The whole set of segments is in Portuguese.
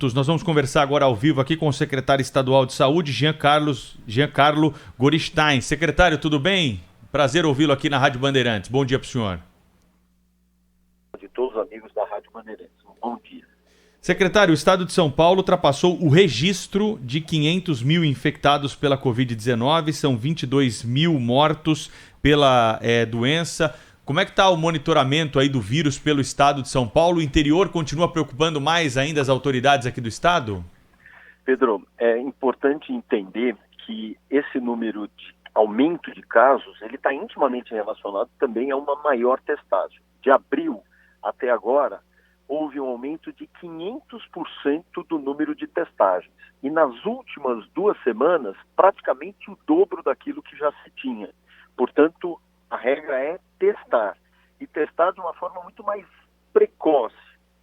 Nós vamos conversar agora ao vivo aqui com o secretário estadual de saúde, Giancarlo Goristain. Secretário, tudo bem? Prazer ouvi-lo aqui na Rádio Bandeirantes. Bom dia para o senhor. De todos os amigos da Rádio Bandeirantes. Um bom dia. Secretário, o estado de São Paulo ultrapassou o registro de 500 mil infectados pela Covid-19, são 22 mil mortos pela doença. Como é que está o monitoramento aí do vírus pelo estado de São Paulo? O interior continua preocupando mais ainda as autoridades aqui do estado? Pedro, é importante entender que esse número de aumento de casos, ele está intimamente relacionado também a uma maior testagem. De abril até agora, houve um aumento de 500% do número de testagens. E nas últimas 2 semanas, praticamente o dobro daquilo que já se tinha. Portanto, a regra é testar. E testar de uma forma muito mais precoce.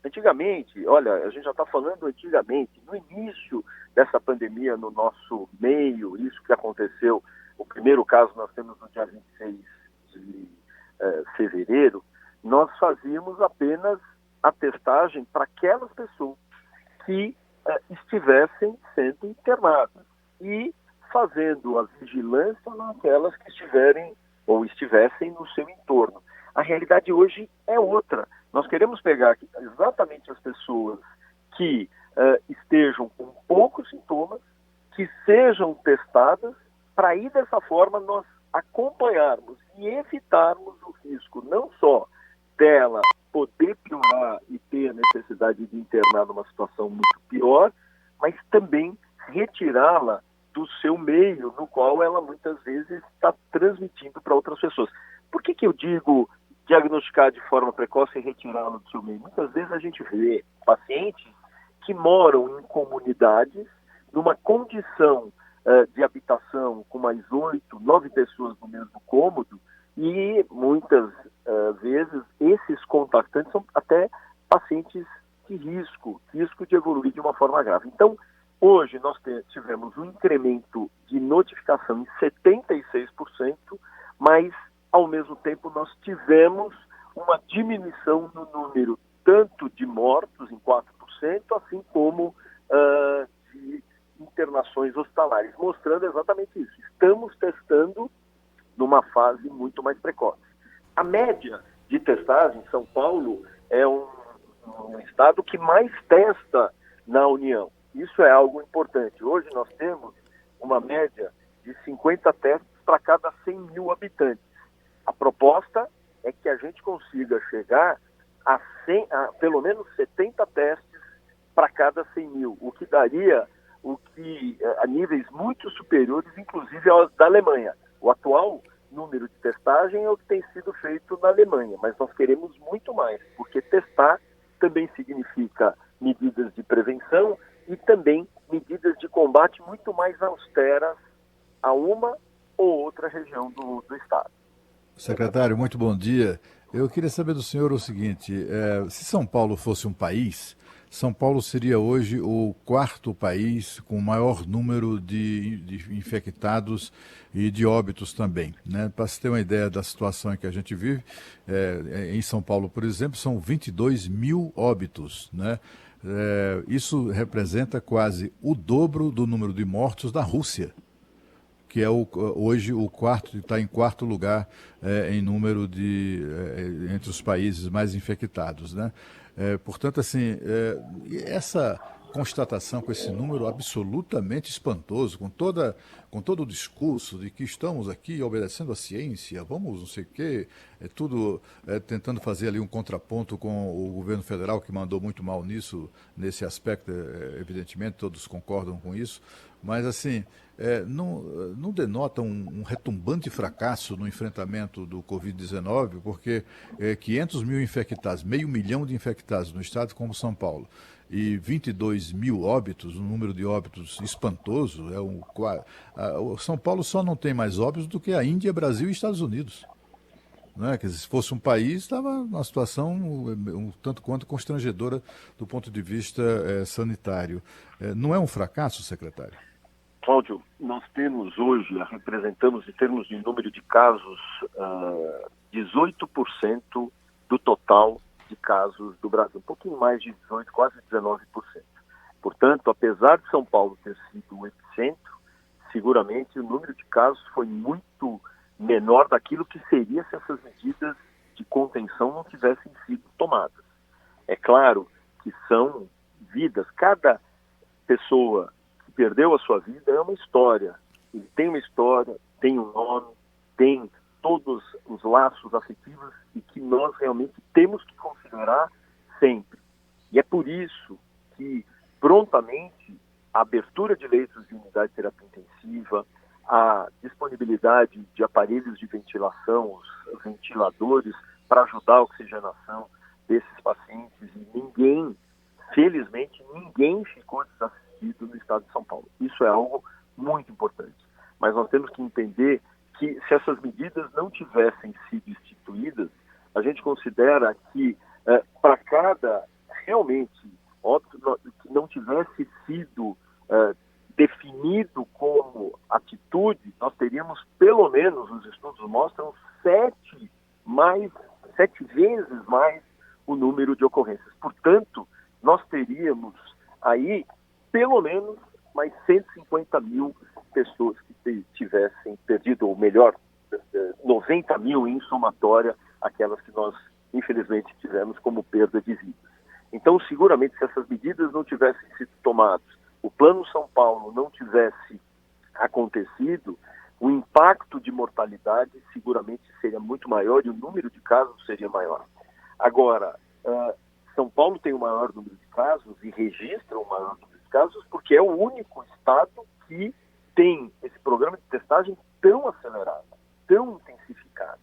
Antigamente, olha, a gente já está falando antigamente, no início dessa pandemia no nosso meio, isso que aconteceu, o primeiro caso nós temos no dia 26 de fevereiro, nós fazíamos apenas a testagem para aquelas pessoas que estivessem sendo internadas e fazendo a vigilância naquelas que estivessem no seu entorno. A realidade hoje é outra. Nós queremos pegar exatamente as pessoas que estejam com poucos sintomas, que sejam testadas, para aí dessa forma nós acompanharmos e evitarmos o risco não só dela poder piorar e ter a necessidade de internar numa situação muito pior, mas também retirá-la do seu meio, no qual ela muitas vezes está transmitindo para outras pessoas. Por que eu digo diagnosticar de forma precoce e retirá-la do seu meio? Muitas vezes a gente vê pacientes que moram em comunidades, numa condição de habitação com mais 8, 9 pessoas no mesmo cômodo, e muitas vezes esses contactantes são até pacientes de risco de evoluir de uma forma grave. Então, hoje nós tivemos um incremento de notificação em 76%, mas ao mesmo tempo nós tivemos uma diminuição no número tanto de mortos em 4%, assim como de internações hospitalares, mostrando exatamente isso. Estamos testando numa fase muito mais precoce. A média de testagem, São Paulo é um estado que mais testa na União. Isso é algo importante. Hoje nós temos uma média de 50 testes para cada 100 mil habitantes. A proposta é que a gente consiga chegar a pelo menos 70 testes para cada 100 mil, o que daria a níveis muito superiores, inclusive aos da Alemanha. O atual número de testagem é o que tem sido feito na Alemanha, mas nós queremos muito mais, porque testar também significa medidas de prevenção e também medidas de combate muito mais austeras a uma ou outra região do estado. Secretário, muito bom dia. Eu queria saber do senhor o seguinte, se São Paulo fosse um país, São Paulo seria hoje o 4º país com o maior número de infectados e de óbitos também, né? Para se ter uma ideia da situação em que a gente vive, em São Paulo, por exemplo, são 22 mil óbitos, né? Isso representa quase o dobro do número de mortos da Rússia, que é hoje está em 4º lugar em número entre os países mais infectados, né? Portanto, assim, essa constatação com esse número absolutamente espantoso, com todo o discurso de que estamos aqui obedecendo à ciência, vamos não sei o quê, tudo tentando fazer ali um contraponto com o governo federal, que mandou muito mal nesse aspecto, evidentemente, todos concordam com isso, mas assim, não denota um retumbante fracasso no enfrentamento do Covid-19, porque 500 mil infectados, 500 mil de infectados no estado como São Paulo, e 22 mil óbitos, um número de óbitos espantoso. O São Paulo só não tem mais óbitos do que a Índia, Brasil e Estados Unidos. Né? Quer dizer, se fosse um país, estava numa situação um tanto quanto constrangedora do ponto de vista sanitário. Não é um fracasso, secretário? Cláudio, nós temos hoje, representamos em termos de número de casos, 18% do total de casos do Brasil, um pouquinho mais de 18%, quase 19%. Portanto, apesar de São Paulo ter sido o epicentro, seguramente o número de casos foi muito menor daquilo que seria se essas medidas de contenção não tivessem sido tomadas. É claro que são vidas, cada pessoa que perdeu a sua vida é uma história. Ele tem uma história, tem um nome, tem todos os laços afetivos e que nós realmente temos que considerar sempre. E é por isso que, prontamente, a abertura de leitos de unidade de terapia intensiva, a disponibilidade de aparelhos de ventilação, os ventiladores, para ajudar a oxigenação desses pacientes, e ninguém, felizmente, ninguém ficou desassistido no estado de São Paulo. Isso é algo muito importante. Mas nós temos que entender que, se essas medidas não tivessem sido instituídas, a gente considera que, para cada, realmente, óbito que não tivesse sido definido como atitude, nós teríamos, pelo menos, os estudos mostram, 7 vezes mais o número de ocorrências. Portanto, nós teríamos aí, pelo menos, mais 150 mil pessoas que tivessem perdido, ou melhor, 90 mil em somatória, aquelas que nós, infelizmente, tivemos como perda de vidas. Então, seguramente, se essas medidas não tivessem sido tomadas, o Plano São Paulo não tivesse acontecido, o impacto de mortalidade seguramente seria muito maior e o número de casos seria maior. Agora, São Paulo tem o maior número de casos e registra o maior número de casos porque é o único estado que tem esse programa de testagem tão acelerado, tão intensificado.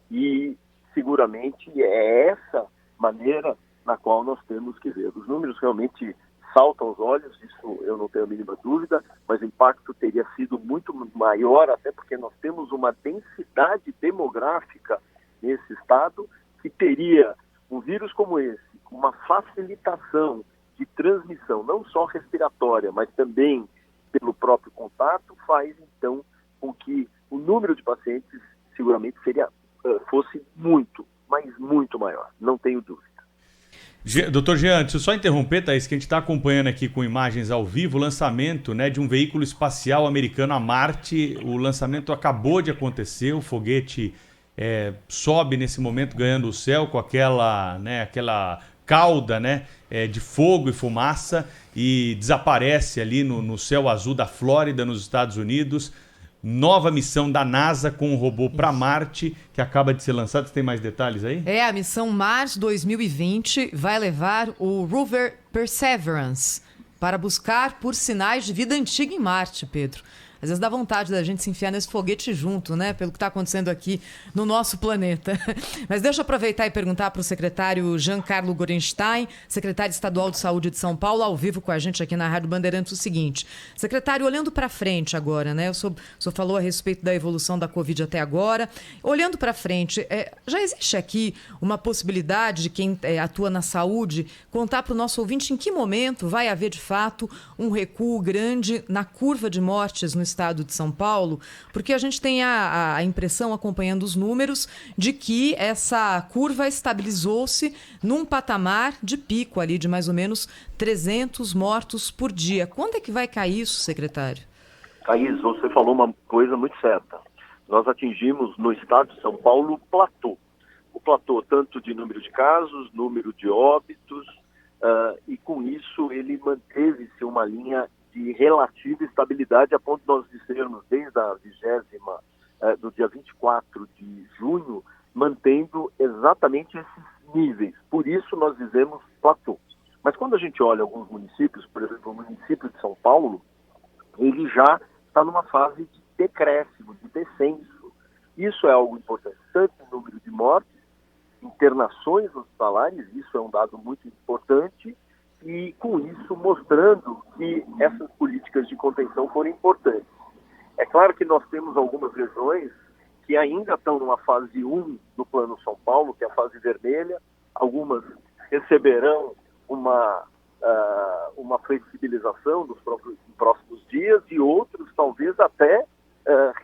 E seguramente é essa maneira na qual nós temos que ver. Os números realmente saltam aos olhos, isso eu não tenho a mínima dúvida, mas o impacto teria sido muito maior, até porque nós temos uma densidade demográfica nesse estado que teria um vírus como esse, com uma facilitação de transmissão, não só respiratória, mas também pelo próprio contato, faz então com que o número de pacientes seguramente fosse muito, mas muito maior, não tenho dúvida. Doutor Jean, deixa eu só interromper, Thaís, que a gente está acompanhando aqui com imagens ao vivo o lançamento, né, de um veículo espacial americano a Marte. O lançamento acabou de acontecer, o foguete sobe nesse momento ganhando o céu com aquela cauda, né, de fogo e fumaça e desaparece ali no céu azul da Flórida, nos Estados Unidos. Nova missão da NASA com um robô para Marte, que acaba de ser lançado. Você tem mais detalhes aí? A missão Mars 2020 vai levar o rover Perseverance para buscar por sinais de vida antiga em Marte, Pedro. Às vezes dá vontade da gente se enfiar nesse foguete junto, né? Pelo que está acontecendo aqui no nosso planeta. Mas deixa eu aproveitar e perguntar para o secretário Giancarlo Gorenstein, secretário estadual de Saúde de São Paulo, ao vivo com a gente aqui na Rádio Bandeirantes, o seguinte. Secretário, olhando para frente agora, né? O senhor falou a respeito da evolução da Covid até agora. Olhando para frente, já existe aqui uma possibilidade de quem atua na saúde contar para o nosso ouvinte em que momento vai haver, de fato, um recuo grande na curva de mortes no estado de São Paulo, porque a gente tem a impressão, acompanhando os números, de que essa curva estabilizou-se num patamar de pico ali, de mais ou menos 300 mortos por dia. Quando é que vai cair isso, secretário? Thaís, você falou uma coisa muito certa. Nós atingimos no estado de São Paulo o platô tanto de número de casos, número de óbitos, e com isso ele manteve-se uma linha de relativa estabilidade, a ponto de nós dizermos desde a 20ª, do dia 24 de junho, mantendo exatamente esses níveis. Por isso nós dizemos platô. Mas quando a gente olha alguns municípios, por exemplo, o município de São Paulo, ele já está numa fase de decréscimo, de descenso. Isso é algo importante, tanto em número de mortes, internações hospitalares, isso é um dado muito importante, e com isso mostrando que essas políticas de contenção foram importantes. É claro que nós temos algumas regiões que ainda estão numa fase 1 do Plano São Paulo, que é a fase vermelha, algumas receberão uma flexibilização nos próximos dias e outros talvez até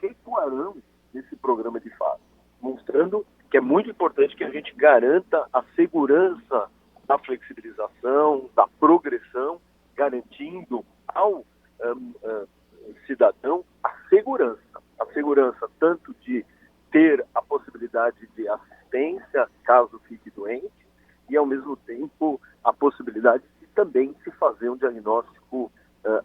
recuarão nesse programa de fase, mostrando que é muito importante que a gente garanta a segurança da flexibilização, da progressão, garantindo ao cidadão a segurança tanto de ter a possibilidade de assistência caso fique doente e, ao mesmo tempo, a possibilidade de também se fazer um diagnóstico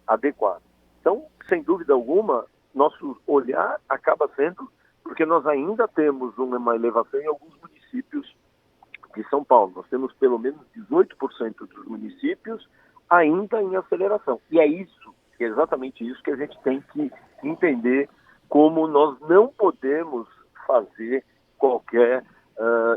adequado. Então, sem dúvida alguma, nosso olhar acaba sendo porque nós ainda temos uma elevação em alguns municípios de São Paulo. Nós temos pelo menos 18% dos municípios ainda em aceleração. E é exatamente isso que a gente tem que entender, como nós não podemos fazer qualquer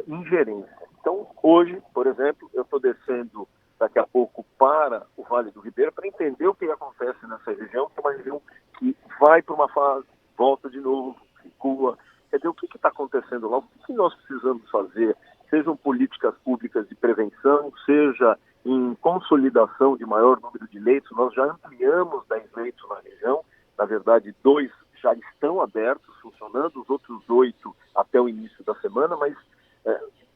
ingerência. Então, hoje, por exemplo, eu estou descendo daqui a pouco para o Vale do Ribeira para entender o que acontece nessa região, que é uma região que vai para uma fase, volta de novo, recua. Quer dizer, o que está acontecendo lá? O que nós precisamos fazer? Sejam políticas públicas de prevenção, seja em consolidação de maior número de leitos. Nós já ampliamos 10 leitos na região, na verdade 2 já estão abertos, funcionando, os outros 8 até o início da semana, mas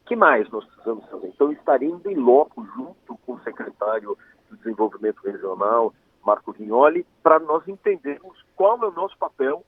que mais nós precisamos fazer? Então, estarei indo em loco junto com o secretário do Desenvolvimento Regional, Marco Vignoli, para nós entendermos qual é o nosso papel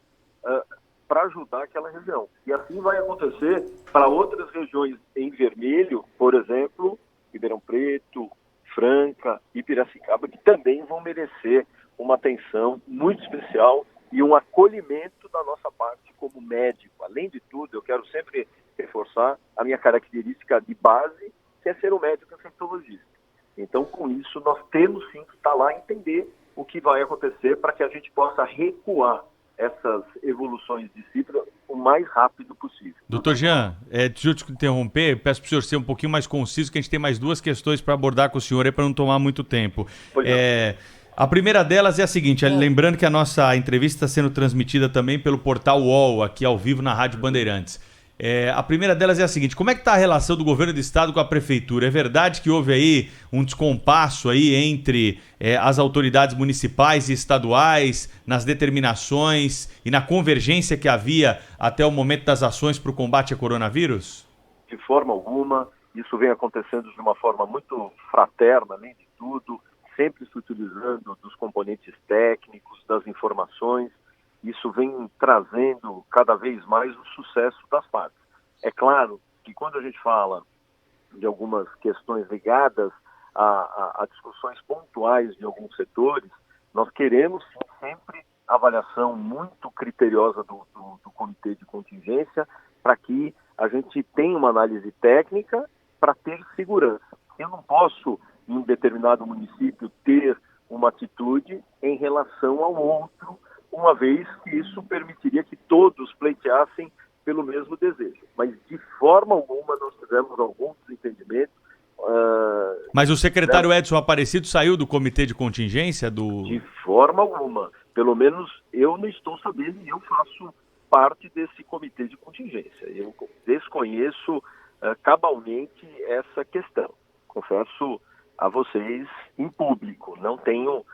para ajudar aquela região. E assim vai acontecer para outras regiões em vermelho, por exemplo, Ribeirão Preto, Franca e Piracicaba, que também vão merecer uma atenção muito especial e um acolhimento da nossa parte como médico. Além de tudo, eu quero sempre reforçar a minha característica de base, que é ser um médico infectologista. Então, com isso, nós temos sim que estar lá e entender o que vai acontecer para que a gente possa recuar essas evoluções de cifra o mais rápido possível. Doutor Jean, deixa eu te interromper, peço para o senhor ser um pouquinho mais conciso, que a gente tem mais 2 questões para abordar com o senhor para não tomar muito tempo. A primeira delas é a seguinte, lembrando que a nossa entrevista está sendo transmitida também pelo portal UOL, aqui ao vivo na Rádio Bandeirantes. A primeira delas é a seguinte, como é que está a relação do governo do estado com a prefeitura? É verdade que houve aí um descompasso aí entre as autoridades municipais e estaduais nas determinações e na convergência que havia até o momento das ações para o combate ao coronavírus? De forma alguma, isso vem acontecendo de uma forma muito fraterna, além de tudo, sempre se utilizando dos componentes técnicos, das informações. Isso vem trazendo cada vez mais o sucesso das partes. É claro que quando a gente fala de algumas questões ligadas a discussões pontuais de alguns setores, nós queremos sempre avaliação muito criteriosa do comitê de contingência para que a gente tenha uma análise técnica para ter segurança. Eu não posso, em um determinado município, ter uma atitude em relação ao outro, uma vez que isso permitiria que todos pleiteassem pelo mesmo desejo. Mas, de forma alguma, nós tivemos algum desentendimento. Mas o secretário Edson Aparecido saiu do comitê de contingência? De forma alguma. Pelo menos eu não estou sabendo e eu faço parte desse comitê de contingência. Eu desconheço cabalmente essa questão. Confesso a vocês em público. Não tenho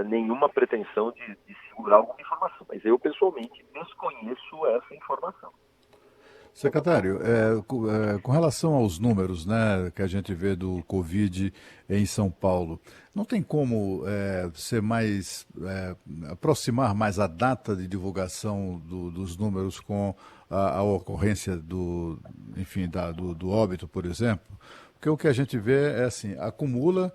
nenhuma pretensão de segurar alguma informação, mas eu pessoalmente desconheço essa informação. Secretário, com relação aos números, né, que a gente vê do Covid em São Paulo, não tem como ser mais, aproximar mais a data de divulgação dos números com a ocorrência do óbito, por exemplo? Porque o que a gente vê é assim, acumula,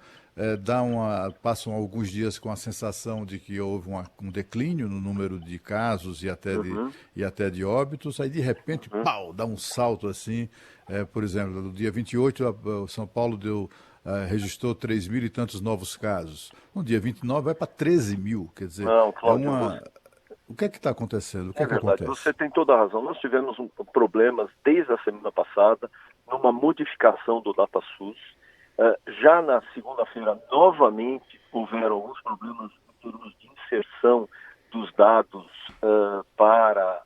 passam alguns dias com a sensação de que houve um declínio no número de casos e até de óbitos, aí de repente, pau, dá um salto assim. Por exemplo, no dia 28, São Paulo registrou 3 mil e tantos novos casos. No dia 29 vai para 13 mil, quer dizer, não, Cláudio, o que é que está acontecendo? O que é que verdade, acontece? Você tem toda a razão. Nós tivemos problemas desde a semana passada, numa modificação do DataSUS. Já na segunda-feira, novamente, houveram alguns problemas em termos de inserção dos dados para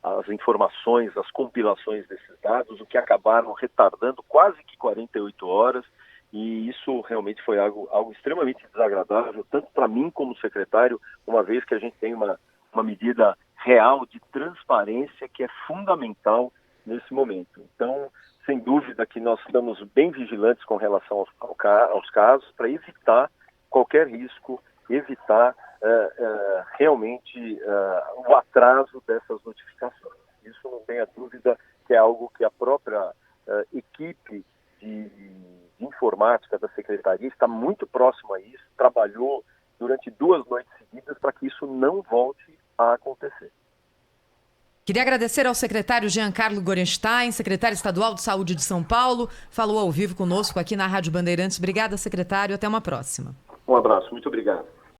as informações, as compilações desses dados, o que acabaram retardando quase que 48 horas, e isso realmente foi algo extremamente desagradável, tanto para mim como secretário, uma vez que a gente tem uma medida real de transparência que é fundamental nesse momento. Então, sem dúvida que nós estamos bem vigilantes com relação aos casos para evitar qualquer risco, evitar realmente o atraso dessas notificações. Isso não tenha dúvida que é algo que a própria equipe de informática da Secretaria está muito próxima a isso, trabalhou durante 2 noites seguidas para que isso não volte a acontecer. Queria agradecer ao secretário Giancarlo Gorenstein, secretário estadual de Saúde de São Paulo, falou ao vivo conosco aqui na Rádio Bandeirantes. Obrigada, secretário. Até uma próxima. Um abraço. Muito obrigado.